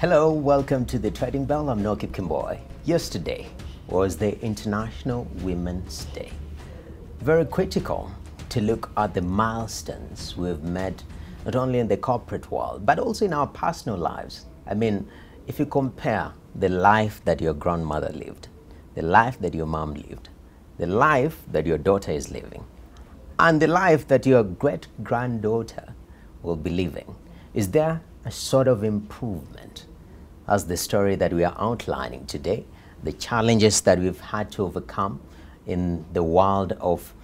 Hello, welcome to the Trading Bell. I'm Noki Kimboy. Yesterday was the International Women's Day. Very critical to look at the milestones we've made, not only in the corporate world, but also in our personal lives. I mean, if you compare the life that your grandmother lived, the life that your mom lived, the life that your daughter is living, and the life that your great-granddaughter will be living, is there a sort of improvement? As the story that we are outlining today, the challenges that we've had to overcome in the world of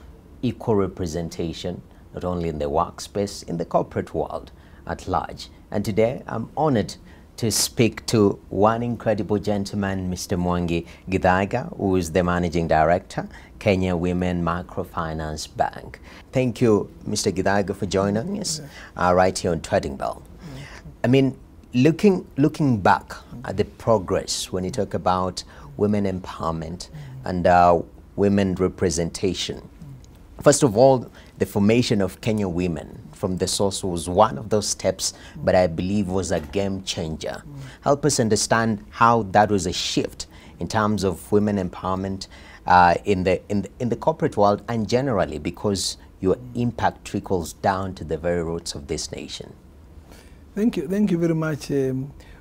equal representation, not only in the workspace, in the corporate world at large. And today I'm honored to speak to one incredible gentleman, Mr. Mwangi Githaiga, who is the Managing Director, Kenya Women Microfinance Bank. Thank you, Mr. Githaiga, for joining us right here on Trading Bell. I mean, looking back at the progress when you talk about women empowerment and women representation, first of all, the formation of Kenya Women from the source was one of those steps, but I believe was a game changer. Help us understand how that was a shift in terms of women empowerment in the corporate world and generally, because your impact trickles down to the very roots of this nation. Thank you very much. The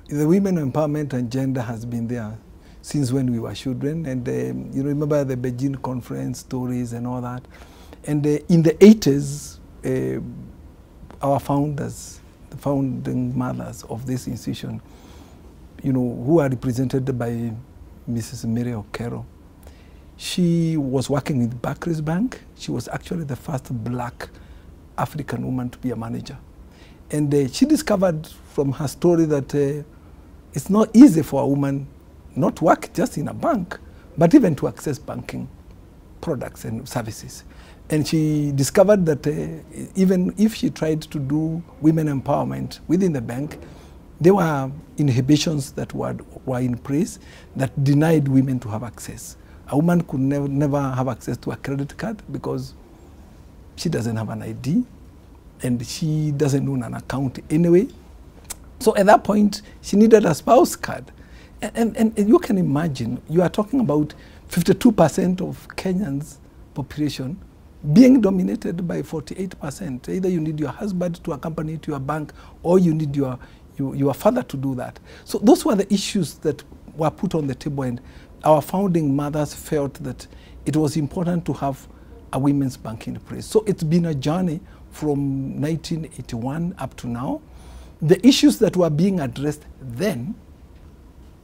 women empowerment agenda has been there since when we were children, and you remember the Beijing conference stories and all that. And in the 80s, our founders, the founding mothers of this institution, who are represented by Mrs. Mary Okero, she was working with Barclays Bank. She was actually the first black African woman to be a manager. And she discovered from her story that it's not easy for a woman not to work just in a bank, but even to access banking products and services. And she discovered that even if she tried to do women empowerment within the bank, there were inhibitions that were in place that denied women to have access. A woman could never have access to a credit card because she doesn't have an ID. And she doesn't own an account anyway. So at that point, she needed a spouse card. And you can imagine, you are talking about 52% of Kenyans' population being dominated by 48%. Either you need your husband to accompany you to your bank, or you need your father to do that. So those were the issues that were put on the table, and our founding mothers felt that it was important to have a women's bank in place. So it's been a journey from 1981 up to now. The issues that were being addressed then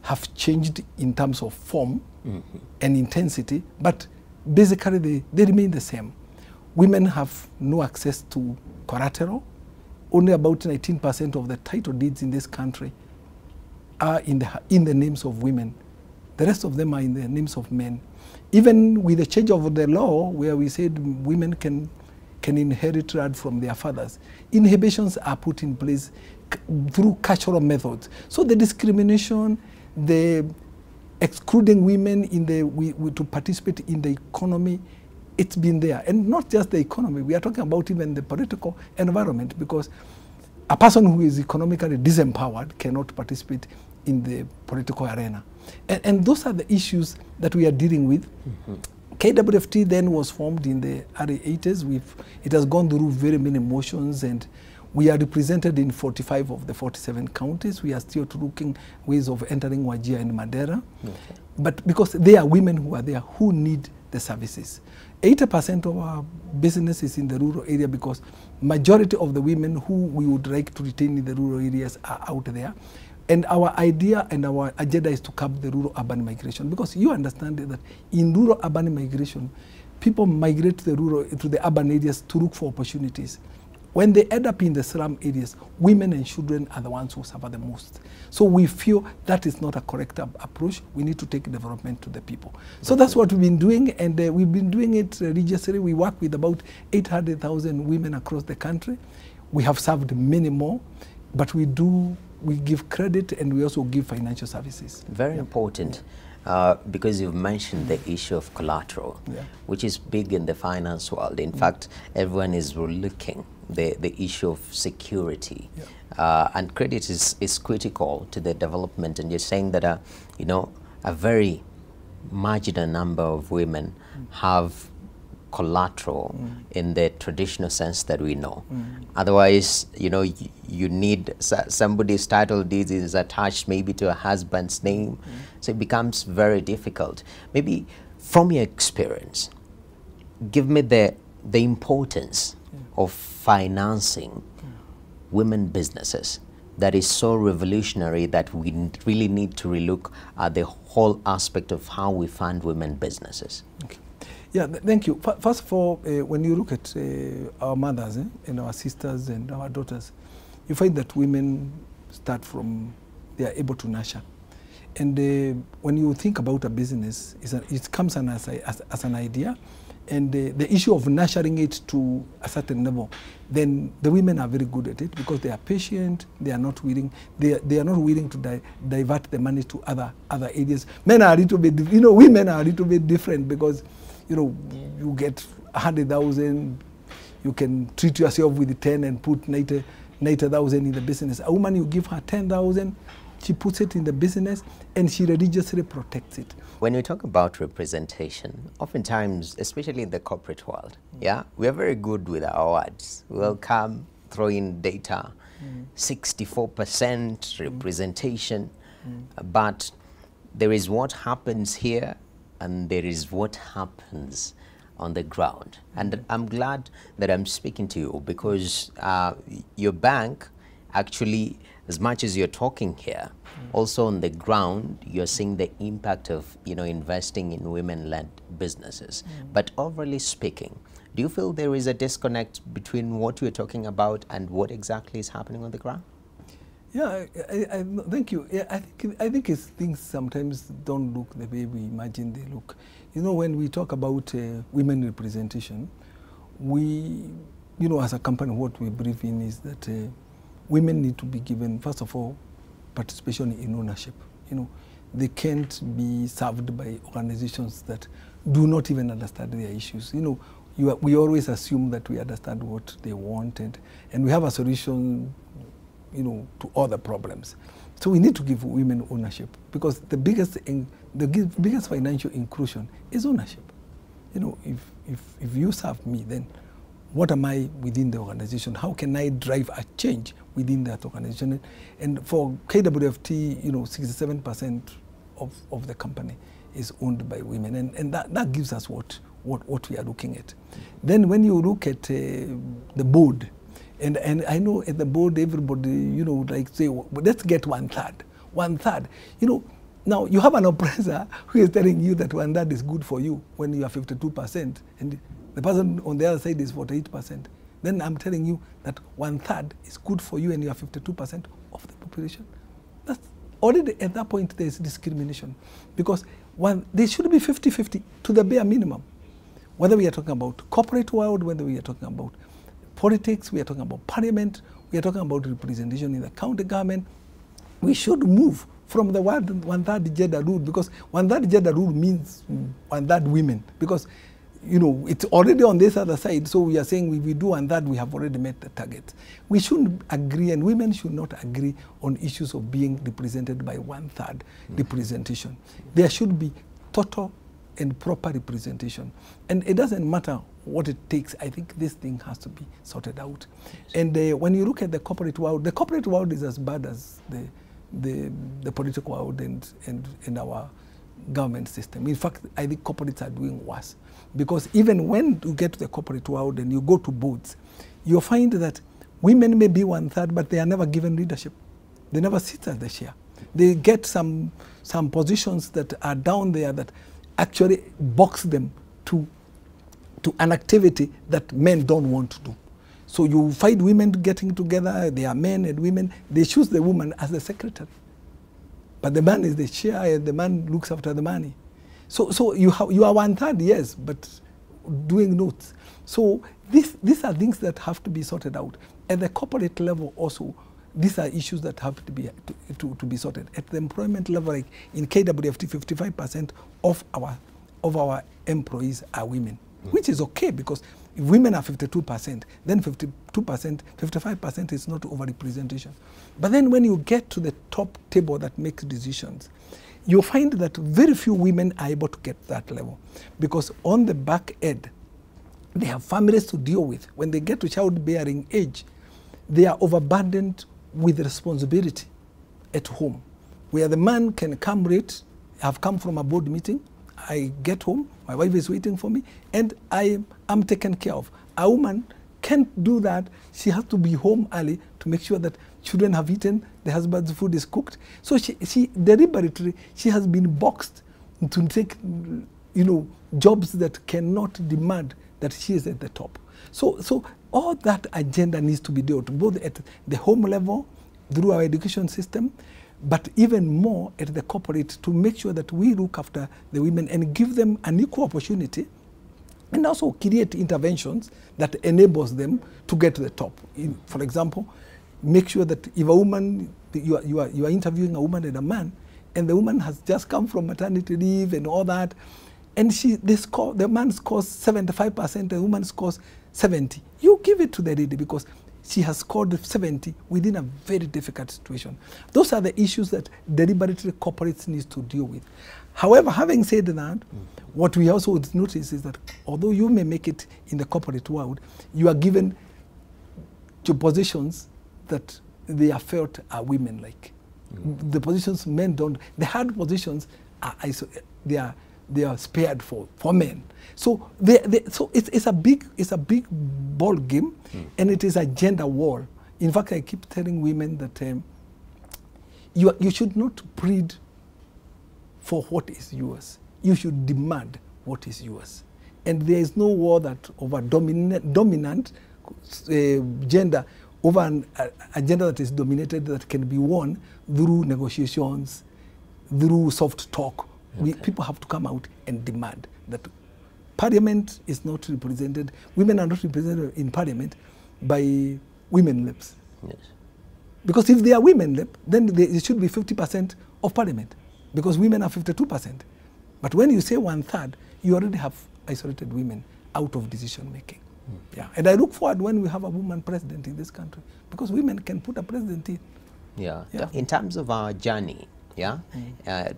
have changed in terms of form and intensity, but basically they remain the same. Women have no access to collateral. Only about 19% of the title deeds in this country are in the names of women. The rest of them are in the names of men. Even with the change of the law, where we said women can inherit land from their fathers, inhibitions are put in place through cultural methods. So the discrimination, the excluding women to participate in the economy, it's been there. And not just the economy, we are talking about even the political environment, because a person who is economically disempowered cannot participate in the political arena. And those are the issues that we are dealing with. KWFT then was formed in the early 80s. It has gone through very many motions, and we are represented in 45 of the 47 counties. We are still looking ways of entering Wajir and Madera. But because there are women who are there who need the services. 80% of our business is in the rural area, because majority of the women who we would like to retain in the rural areas are out there. And our idea and our agenda is to curb the rural-urban migration, because you understand that in rural-urban migration, people migrate to the urban areas to look for opportunities. When they end up in the slum areas, women and children are the ones who suffer the most. So we feel that is not a correct approach. We need to take development to the people. So that's what we've been doing, and we've been doing it religiously. We work with about 800,000 women across the country. We have served many more, but we give credit, and we also give financial services. Very important. because you've mentioned the issue of collateral, which is big in the finance world. In fact, everyone is looking the issue of security. And credit is critical to the development. And you're saying that, you know, a very marginal number of women have collateral in the traditional sense that we know. Otherwise, you know, you need somebody's title deed is attached maybe to a husband's name. So it becomes very difficult. Maybe from your experience, give me the importance of financing women businesses that is so revolutionary that we really need to relook at the whole aspect of how we fund women businesses. Okay. Yeah, thank you. First of all, when you look at our mothers and our sisters and our daughters, you find that women start from, they are able to nurture. And when you think about a business, it comes as an idea, and the issue of nurturing it to a certain level, then the women are very good at it because they are patient, they are not willing, they are not willing to divert the money to other areas. Men are a little bit, you know, women are a little bit different because, you know, you get 100,000, you can treat yourself with 10 and put 90,000 in the business. A woman, you give her 10,000, she puts it in the business and she religiously protects it. When we talk about representation, oftentimes, especially in the corporate world, we are very good with our words. We'll come, throw in data, 64% representation, but there is what happens here and there is what happens on the ground. And I'm glad that I'm speaking to you because your bank actually, as much as you're talking here, also on the ground, you're seeing the impact of, you know, investing in women-led businesses. But overall speaking, do you feel there is a disconnect between what you're talking about and what exactly is happening on the ground? Yeah, thank you. Yeah, I think things sometimes don't look the way we imagine they look. You know, when we talk about women representation, we, you know, as a company, what we believe in is that women need to be given, first of all, participation in ownership. You know, they can't be served by organizations that do not even understand their issues. You know, we always assume that we understand what they want and we have a solution, you know, to all the problems. So we need to give women ownership because the biggest financial inclusion is ownership. You know, if you serve me, then what am I within the organization? How can I drive a change within that organization? And for KWFT, you know, 67% of the company is owned by women, and that gives us what we are looking at. Then when you look at the board, and I know at the board everybody, you know, like say, well, let's get 1/3. 1/3. You know, now you have an oppressor who is telling you that 1/3 is good for you when you are 52%, and the person on the other side is 48%. Then I'm telling you that 1/3 is good for you and you are 52% of the population. That's already at that point there is discrimination because they should be 50-50 to the bare minimum. Whether we are talking about corporate world, whether we are talking about politics, we are talking about parliament, we are talking about representation in the county government, we should move from the word 1/3 gender rule because 1/3 gender rule means 1/3 women because, you know, it's already on this other side. So we are saying if we do 1/3, we have already met the target. We shouldn't agree, and women should not agree on issues of being represented by 1/3 representation. There should be total and proper representation. And it doesn't matter what it takes. I think this thing has to be sorted out. And when you look at the corporate world is as bad as the political world and our government system. In fact, I think corporates are doing worse. Because even when you get to the corporate world and you go to boards, you'll find that women may be 1/3, but they are never given leadership. They never sit at the chair. They get some positions that are down there that actually box them to an activity that men don't want to do. So you find women getting together, they are men and women, they choose the woman as the secretary. But the man is the chair and the man looks after the money. So you are 1/3, yes, but doing notes. So these are things that have to be sorted out. At the corporate level also, these are issues that have to be sorted. At the employment level, like in KWFT, 55% of our employees are women, which is okay because If women are 52%, then 52%, 55% is not overrepresentation. But then when you get to the top table that makes decisions, you'll find that very few women are able to get that level. Because on the back end, they have families to deal with. When they get to childbearing age, they are overburdened with responsibility at home, where the man can come late. I've come from a board meeting, I get home, my wife is waiting for me, and I am taken care of. A woman can't do that. She has to be home early to make sure that children have eaten, the husband's food is cooked. So she deliberately, she has been boxed to take, jobs that cannot demand that she is at the top. So all that agenda needs to be dealt with, both at the home level, through our education system, but even more at the corporate, to make sure that we look after the women and give them an equal opportunity, and also create interventions that enables them to get to the top. For example, make sure that if a woman, you are interviewing a woman and a man, and the woman has just come from maternity leave and all that, and the man scores 75%, the woman scores 70. You give it to the lady because she has scored 70 within a very difficult situation. Those are the issues that deliberately corporates need to deal with. However, having said that, what we also would notice is that although you may make it in the corporate world, you are given to positions that they are felt are women-like. The positions men don't. The hard positions they are spared for men. So it's a big ball game, and it is a gender war. In fact, I keep telling women that you should not plead for what is yours. You should demand what is yours. And there is no war that over dominant gender, over a gender that is dominated, that can be won through negotiations, through soft talk. Okay. People have to come out and demand that Parliament is not represented, women are not represented in Parliament by women reps. Yes. Because if they are women rep, then it should be 50% of Parliament, because women are 52%. But when you say 1/3, you already have isolated women out of decision making. Yeah. And I look forward when we have a woman president in this country, because women can put a president in. Yeah. In terms of our journey,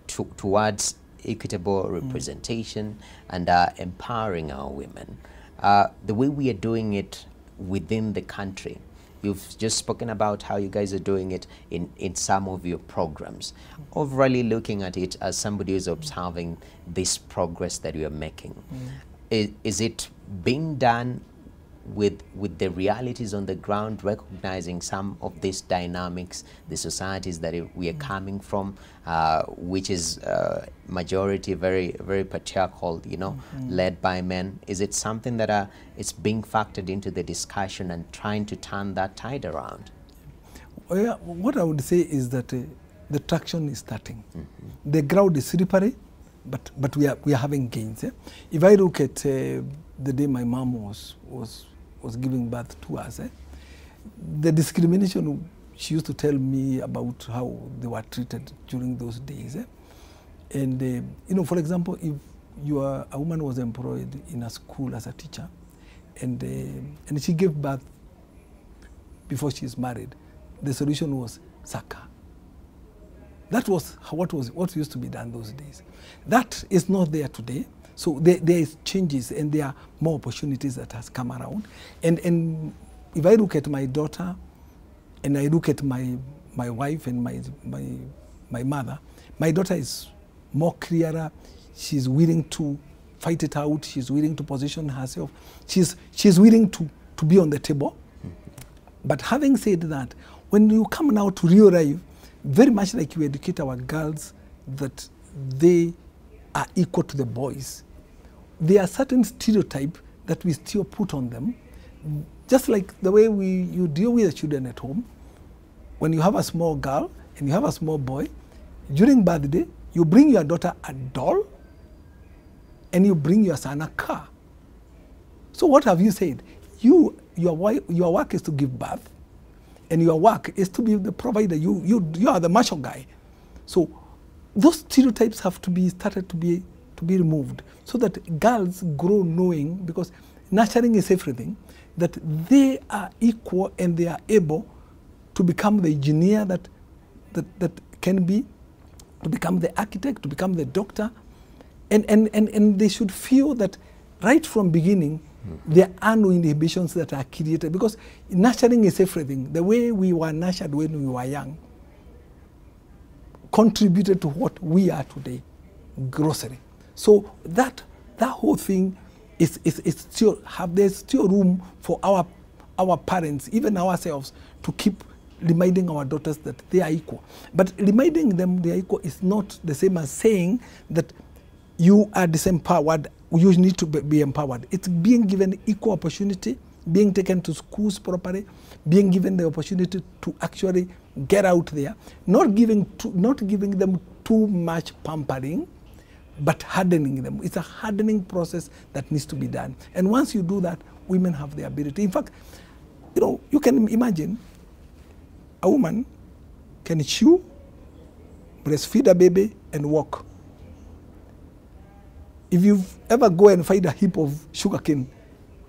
towards equitable representation and empowering our women, the way we are doing it within the country, you've just spoken about how you guys are doing it in some of your programs. Overall, looking at it as somebody who's observing this progress that you are making, is it being done with the realities on the ground, recognizing some of these dynamics, the societies that we are coming from, which is majority very, very patriarchal, led by men? Is it something that it's being factored into the discussion and trying to turn that tide around? Well, yeah, what I would say is that the traction is starting. The ground is slippery, but we are having gains. If I look at the day my mom was giving birth to us, the discrimination she used to tell me about how they were treated during those days. And, for example, if a woman was employed in a school as a teacher, and she gave birth before she is married, the solution was sack her. That was what used to be done those days. That is not there today. So there is changes, and there are more opportunities that has come around. And if I look at my daughter, and I look at my wife and my mother, my daughter is more clearer. She's willing to fight it out. She's willing to position herself. She's willing to be on the table. But having said that, when you come now to real life, very much like you educate our girls that they are equal to the boys, there are certain stereotypes that we still put on them, just like the way you deal with the children at home. When you have a small girl and you have a small boy, during birthday, you bring your daughter a doll and you bring your son a car. So what have you said? Your work is to give birth, and your work is to be the provider. You are the marshal guy. So those stereotypes have to be started to be removed, so that girls grow knowing, because nurturing is everything, that they are equal and they are able to become the engineer that can be, to become the architect, to become the doctor, and they should feel that right from beginning, there are no inhibitions that are created, because nurturing is everything. The way we were nurtured when we were young contributed to what we are today, grocery. So that whole thing is still there's still room for our parents, even ourselves, to keep reminding our daughters that they are equal. But reminding them they are equal is not the same as saying that you are disempowered, you need to be empowered. It's being given equal opportunity, being taken to schools properly, being given the opportunity to actually get out there, not giving them too much pampering, but hardening them. It's a hardening process that needs to be done. And once you do that, women have the ability. In fact, you can imagine a woman can chew, breastfeed a baby, and walk. If you ever go and find a heap of sugarcane,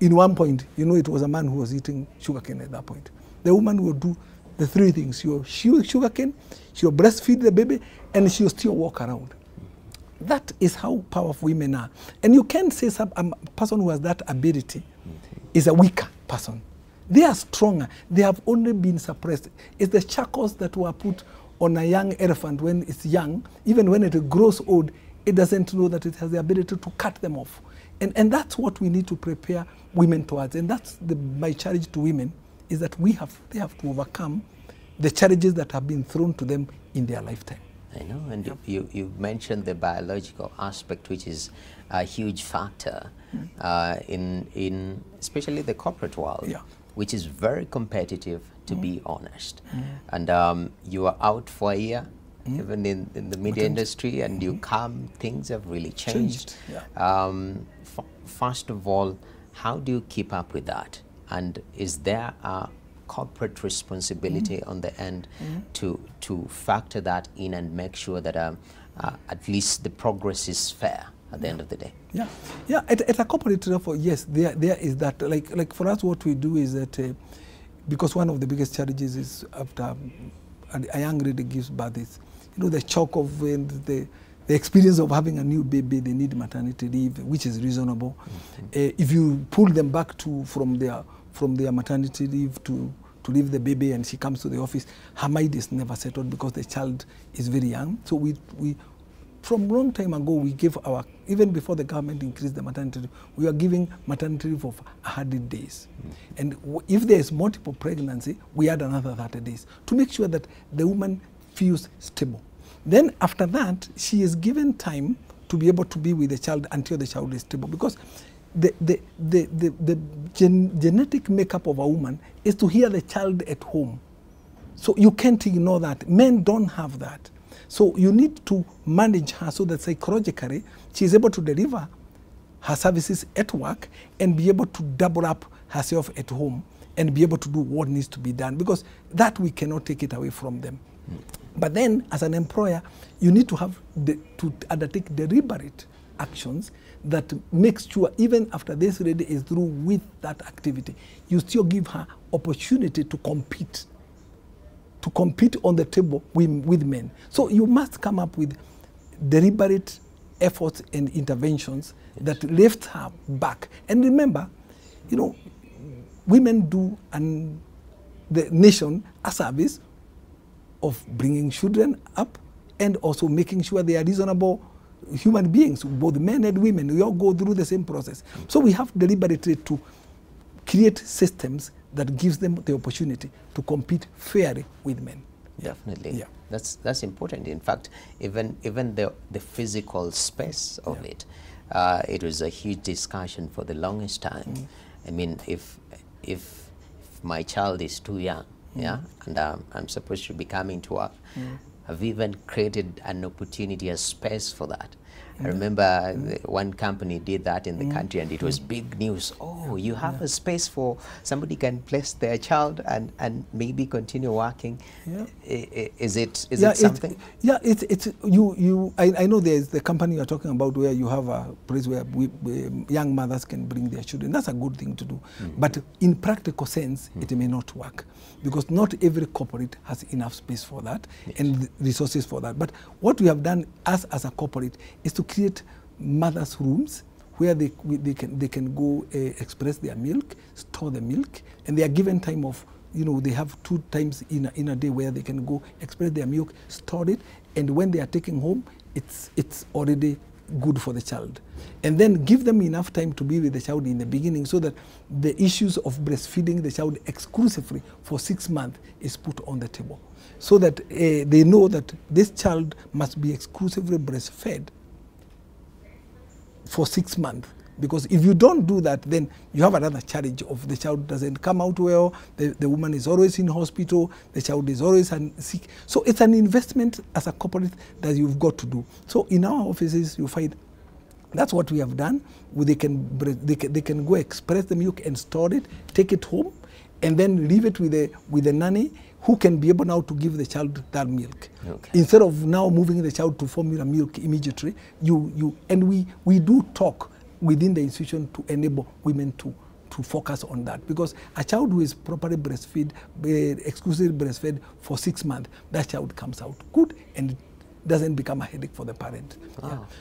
in one point, it was a man who was eating sugarcane at that point. The woman will do the three things. She will chew sugarcane, she will breastfeed the baby, and she will still walk around. That is how powerful women are. And you can't say a person who has that ability is a weaker person. They are stronger. They have only been suppressed. It's the shackles that were put on a young elephant when it's young. Even when it grows old, it doesn't know that it has the ability to cut them off. And that's what we need to prepare women towards. And that's my challenge to women, is that they have to overcome the challenges that have been thrown to them in their lifetime. I know, and you mentioned the biological aspect, which is a huge factor in especially the corporate world, which is very competitive, to be honest. And you are out for a year, even in the media industry, and you come, things have really changed. First of all, how do you keep up with that? And is there a corporate responsibility on the end to factor that in and make sure that at least the progress is fair at the end of the day? At a corporate level, yes, there is that. Like for us, what we do is that because one of the biggest challenges is after a young lady gives birth, is the shock of the experience of having a new baby. They need maternity leave, which is reasonable. If you pull them back from their maternity leave to leave the baby, and she comes to the office, her mind is never settled because the child is very young. So we from long time ago, we gave even before the government increased the maternity leave, we are giving maternity leave of 100 days. And if there is multiple pregnancy, we add another 30 days to make sure that the woman feels stable. Then after that, she is given time to be able to be with the child until the child is stable, because the genetic makeup of a woman is to hear the child at home. So you can't ignore that. Men don't have that. So you need to manage her so that psychologically she is able to deliver her services at work and be able to double up herself at home and be able to do what needs to be done, because that we cannot take it away from them. But then, as an employer, you need to have to undertake deliberate actions that make sure even after this lady is through with that activity, you still give her opportunity to compete on the table with men. So you must come up with deliberate efforts and interventions that lift her back. And remember, women do the nation a service of bringing children up and also making sure they are reasonable human beings, both men and women. We all go through the same process. So we have deliberately to create systems that gives them the opportunity to compete fairly with men. Definitely. That's important. In fact, even the physical space of it was a huge discussion for the longest time. I mean, if my child is too young, and I'm supposed to be coming to work, I've even created an opportunity, a space for that. I remember one company did that in the country, and it was big news. Oh, you have a space for somebody can place their child and maybe continue working. Is it something? I know there's the company you're talking about where you have a place where young mothers can bring their children. That's a good thing to do. But in practical sense, it may not work, because not every corporate has enough space for that and resources for that. But what we have done as a corporate is to create mothers' rooms where they can go express their milk, store the milk, and they are given time of, they have 2 times in a day where they can go express their milk, store it, and when they are taking home, it's already good for the child. And then give them enough time to be with the child in the beginning, so that the issues of breastfeeding the child exclusively for 6 months is put on the table, so that they know that this child must be exclusively breastfed for 6 months. Because if you don't do that, then you have another challenge of the child doesn't come out well, the woman is always in hospital, the child is always sick. So it's an investment as a corporate that you've got to do. So in our offices, you find that's what we have done. They can go express the milk and store it, take it home, and then leave it with the nanny, who can be able now to give the child that milk. Instead of now moving the child to formula milk immediately, and we do talk within the institution to enable women to focus on that, because a child who is properly breastfed, exclusively breastfed for 6 months, that child comes out good and doesn't become a headache for the parent.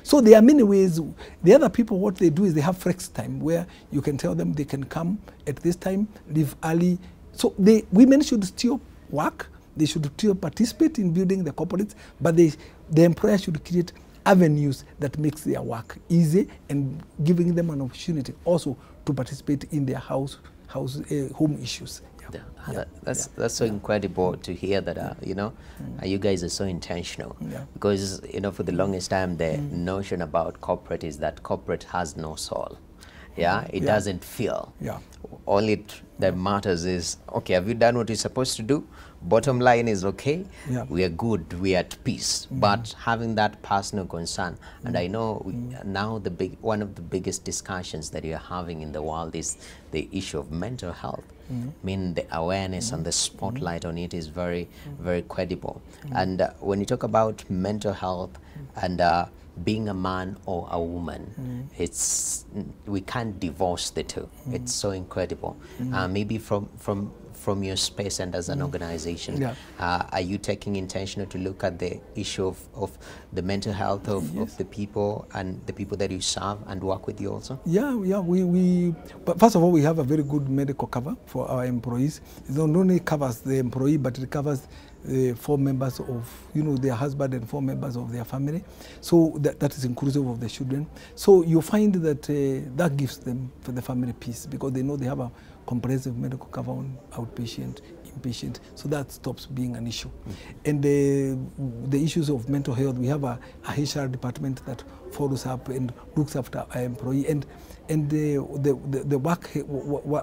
So there are many ways. The other people, what they do is they have flex time, where you can tell them they can come at this time, leave early. So women should still work, they should still participate in building the corporates, but the employer should create avenues that makes their work easy, and giving them an opportunity also to participate in their home issues. That's so incredible to hear that, you guys are so intentional. Because, for the longest time, the notion about corporate is that corporate has no soul. It doesn't feel. All that matters is, okay, have you done what you're supposed to do? Bottom line is, okay, we are good, we are at peace. But having that personal concern, and I know now one of the biggest discussions that you're having in the world is the issue of mental health. I mean, the awareness and the spotlight on it is very, very credible. And when you talk about mental health and being a man or a woman, we can't divorce the two. It's so incredible. Maybe from your space and as an organization, are you taking intentional to look at the issue of the mental health of the people and the people that you serve and work with you also? But first of all, we have a very good medical cover for our employees. It not only covers the employee, but it covers 4 members of, their husband and 4 members of their family. So that is inclusive of the children. So you find that that gives them, for the family, peace, because they know they have a comprehensive medical cover on outpatient, inpatient. So that stops being an issue. And the issues of mental health, we have a HR department that follows up and looks after our employee. And the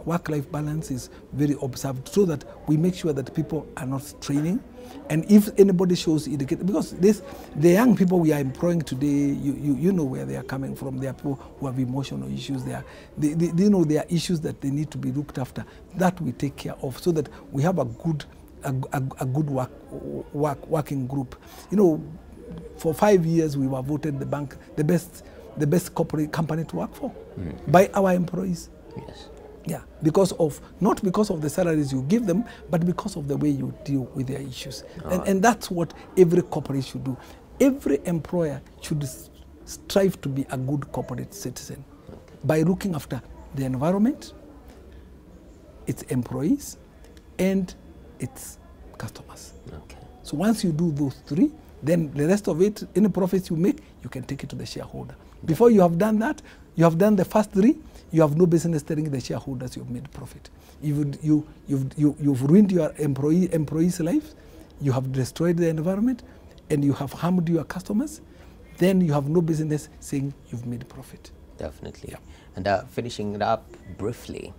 work-life balance is very observed, so that we make sure that people are not straining. And if anybody shows indicator, because the young people we are employing today, you know where they are coming from. They are people who have emotional issues. There are issues that they need to be looked after. That we take care of, so that we have a good working group. For 5 years we were voted the best corporate company to work for by our employees. Not because of the salaries you give them, but because of the way you deal with their issues. And that's what every corporate should do. Every employer should strive to be a good corporate citizen by looking after the environment, its employees, and its customers. So once you do those 3, then the rest of it, any profits you make, you can take it to the shareholder. Before you have done that, you have done the first 3, you have no business telling the shareholders you've made profit. You've ruined your employees' lives, you have destroyed the environment, and you have harmed your customers. Then you have no business saying you've made profit. Definitely. And finishing it up briefly,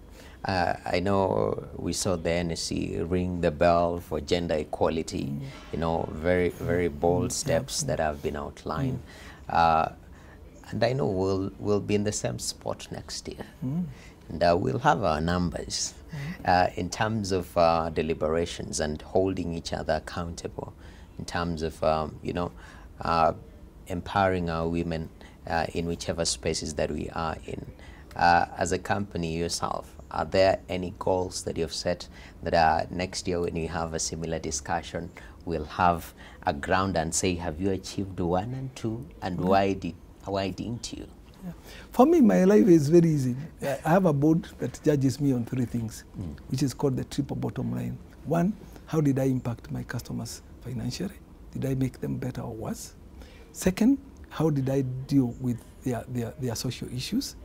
I know we saw the NSC ring the bell for gender equality, very, very bold steps that have been outlined. And I know we'll be in the same spot next year. And we'll have our numbers in terms of deliberations and holding each other accountable, in terms of, empowering our women in whichever spaces that we are in. As a company yourself, are there any goals that you've set that next year when we have a similar discussion, we'll have a ground and say, have you achieved 1 and 2, and why didn't you? Yeah. For me, my life is very easy. I have a board that judges me on 3 things, which is called the triple bottom line. 1, how did I impact my customers financially? Did I make them better or worse? 2nd, how did I deal with their social issues?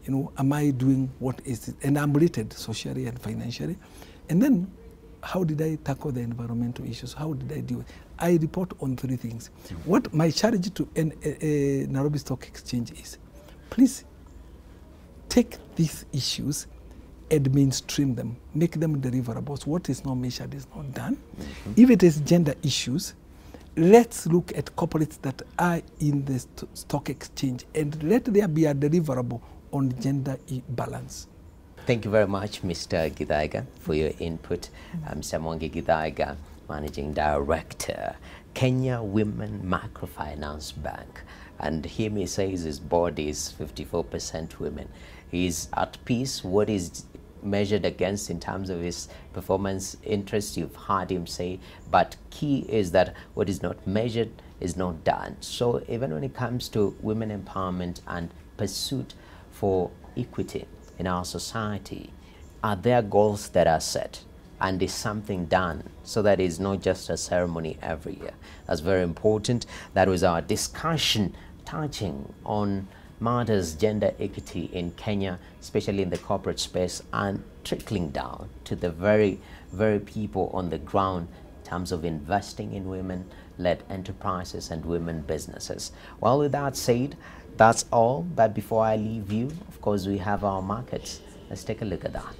You know, am I doing what is it? And I'm rated socially and financially. And then, how did I tackle the environmental issues? How did I deal with it? I report on 3 things. What my charge to Nairobi Stock Exchange is, please take these issues and mainstream them, make them deliverables. What is not measured is not done. If it is gender issues, let's look at corporates that are in the stock exchange and let there be a deliverable on gender balance. Thank you very much, Mr. Githaiga, for your input. Mr. Mwangi Githaiga, Managing Director, Kenya Women Microfinance Bank. And him, he says his board is 54% women. He's at peace. What is measured against in terms of his performance interest, you've heard him say, but key is that what is not measured is not done. So even when it comes to women empowerment and pursuit for equity in our society, are there goals that are set and is something done so that it's not just a ceremony every year? That's very important. That was our discussion touching on matters gender equity in Kenya, especially in the corporate space, and trickling down to the very, very people on the ground in terms of investing in women-led enterprises and women businesses. Well, with that said, that's all. But before I leave you, of course, we have our markets. Let's take a look at that.